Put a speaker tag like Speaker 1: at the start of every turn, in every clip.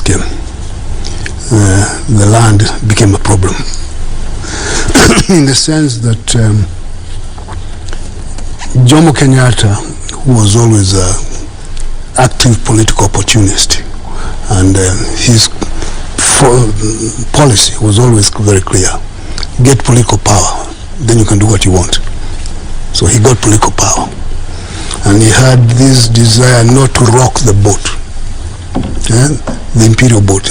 Speaker 1: came, the land became a problem. In the sense that Jomo Kenyatta, who was always an active political opportunist, and his policy was always very clear: get political power, then you can do what you want. So he got political power, and he had this desire not to rock the boat, the imperial boat,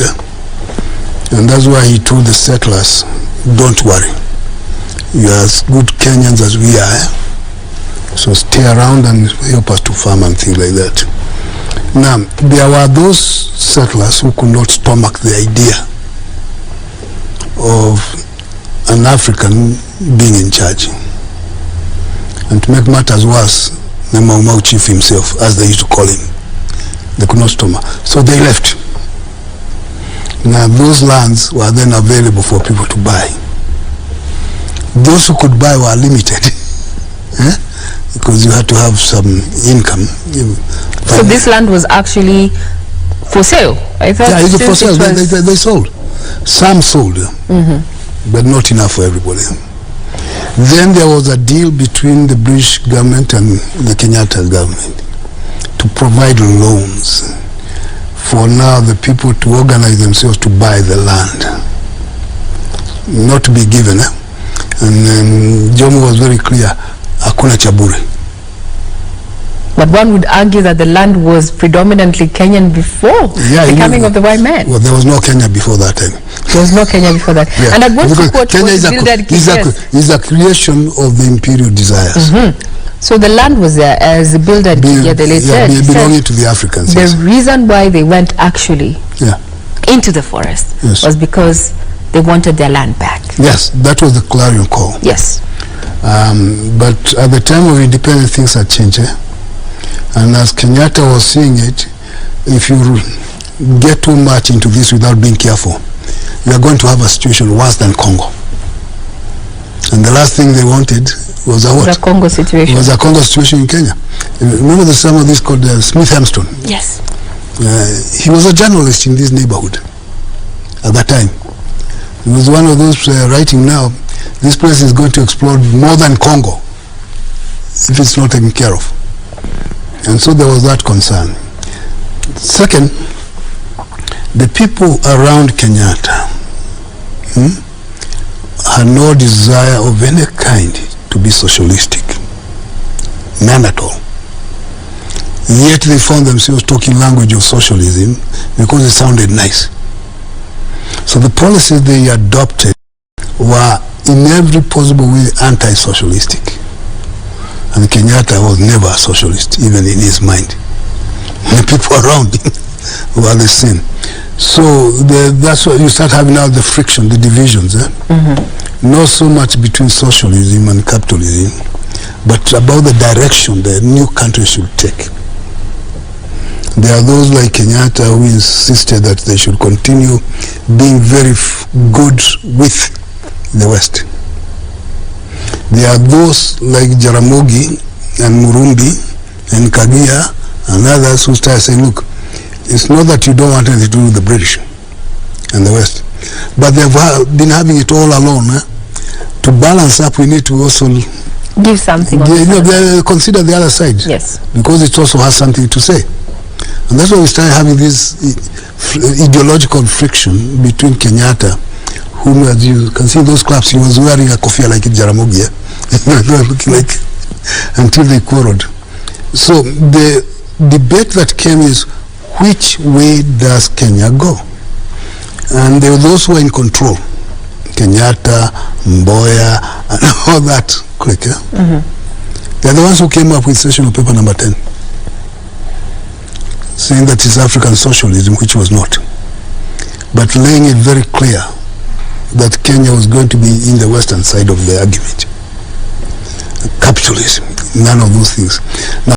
Speaker 1: and that's why he told the settlers, don't worry, you are as good Kenyans as we are, so stay around and help us to farm and things like that. Now, there were those settlers who could not stomach the idea of an African being in charge. And to make matters worse, the Mau Mau chief himself, as they used to call him, they could not stomach. So they left. Now, those lands were then available for people to buy. Those who could buy were limited. Because you had to have some income.
Speaker 2: So this land was actually for sale? I thought
Speaker 1: yeah, it's for sale. They sold. Some sold, but not enough for everybody. Then there was a deal between the British government and the Kenyatta government to provide loans for now the people to organize themselves to buy the land, not to be given. And Jomo was very clear, hakuna cha bure.
Speaker 2: But one would argue that the land was predominantly Kenyan before the coming of the white man.
Speaker 1: Well, there was no Kenya before that time.
Speaker 2: There was no Kenya before that. Yeah. And at what point
Speaker 1: Kenya
Speaker 2: was
Speaker 1: is a creation of the imperial desires.
Speaker 2: So the land was there as a builder
Speaker 1: belonging to the Africans.
Speaker 2: The reason why they went actually into the forest was because they wanted their land back.
Speaker 1: Yes, that was the clarion call.
Speaker 2: Yes.
Speaker 1: But at the time of independence, things had changed. And as Kenyatta was seeing it, if you get too much into this without being careful, you are going to have a situation worse than Congo. And the last thing they wanted was
Speaker 2: a Congo situation.
Speaker 1: Was a Congo situation in Kenya. Remember some of this called Smith Hemston?
Speaker 2: Yes.
Speaker 1: He was a journalist in this neighborhood at that time. He was one of those writing now, this place is going to explode more than Congo if it's not taken care of. And so there was that concern. Second, the people around Kenyatta had no desire of any kind to be socialistic. None at all. Yet they found themselves talking language of socialism because it sounded nice. So the policies they adopted were in every possible way anti-socialistic. And Kenyatta was never a socialist, even in his mind. The people around him were the same. So that's why you start having now the friction, the divisions. Not so much between socialism and capitalism, but about the direction the new country should take. There are those like Kenyatta who insisted that they should continue being very good with the West. There are those like Jaramogi and Murumbi and Kagia and others who start saying, look, it's not that you don't want anything to do with the British and the West, but they've been having it all alone. To balance up, we need to also
Speaker 2: give something.
Speaker 1: Consider the other side.
Speaker 2: Yes.
Speaker 1: Because it also has something to say. And that's why we started having this ideological friction between Kenyatta, whom, as you can see those claps, he was wearing a kofia like Jaramogi, looking like, until they quarreled. So the debate that came is, which way does Kenya go? And there were those who were in control, Kenyatta, Mboya, and all that clique. They're the ones who came up with session of paper number 10, saying that it's African socialism, which was not, but laying it very clear that Kenya was going to be in the western side of the argument. Capitalism, none of those things. Now,